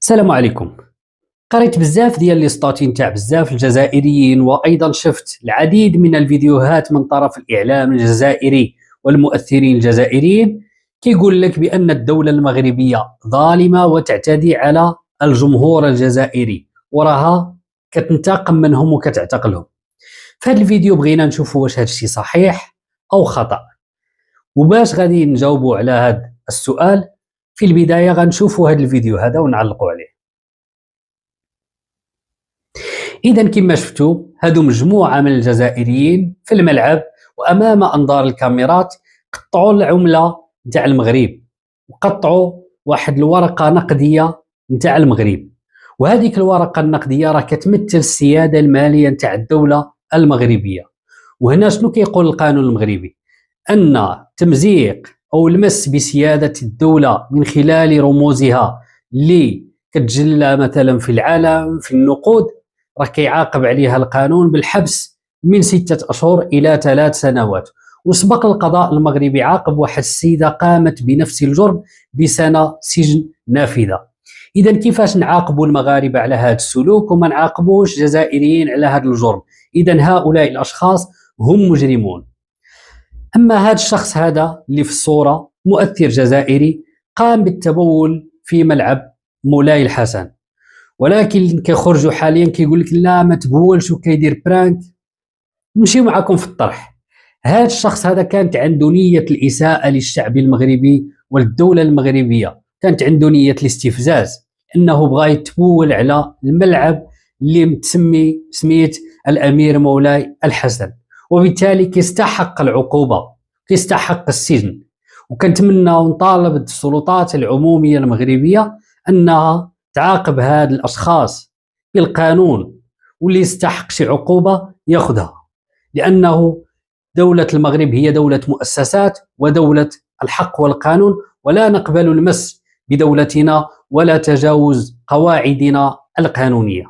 السلام عليكم. قريت بزاف ديال لي ستاتي نتاع بزاف الجزائريين، وايضا شفت العديد من الفيديوهات من طرف الاعلام الجزائري والمؤثرين الجزائريين كيقول لك بان الدولة المغربية ظالمة وتعتدي على الجمهور الجزائري وراها كتنتقم منهم وكتعتقلهم. في هذا الفيديو بغينا نشوفوا واش هذا الشيء صحيح او خطأ، وباش غادي نجاوبوا على هذا السؤال في البداية غنشوفوا هذا الفيديو هذا ونعلقوا عليه. إذا كما شفتوا هادو مجموعة من الجزائريين في الملعب وأمام أنظار الكاميرات قطعوا العملة نتاع المغرب وقطعوا واحد الورقة نقدية نتاع المغرب، وهذيك الورقة النقدية راه كتمثل السيادة المالية نتاع الدولة المغربية. وهنا شنو كيقول القانون المغربي؟ أن تمزيق أو المس بسيادة الدولة من خلال رموزها اللي كتجلى مثلا في العالم في النقود راه كيعاقب عليها القانون بالحبس من 6 أشهر إلى 3 سنوات. وسبق القضاء المغربي عاقب واحد السيدة قامت بنفس الجرم بسنة سجن نافذة. إذا كيفاش نعاقبوا المغاربة على هذا السلوك وما نعاقبوش جزائريين على هذا الجرم؟ إذا هؤلاء الأشخاص هم مجرمون. أما هذا الشخص هذا اللي في الصورة مؤثر جزائري قام بالتبول في ملعب مولاي الحسن، ولكن كيخرجوا حاليا كيقول لك لا ما تبولش وكيدير برانك. نمشيو معكم في الطرح. هذا الشخص هذا كانت عنده نية الإساءة للشعب المغربي والدولة المغربية، كانت عنده نية الاستفزاز، أنه بغى يتبول على الملعب اللي متسمي سميت الأمير مولاي الحسن، وبالتالي كيستحق العقوبة، كيستحق السجن. وكنتمنى ونطالب السلطات العمومية المغربية أنها تعاقب هاد الأشخاص بالقانون، واللي يستحق شي عقوبة ياخذها، لأنه دولة المغرب هي دولة مؤسسات ودولة الحق والقانون، ولا نقبل المس بدولتنا ولا تجاوز قواعدنا القانونية.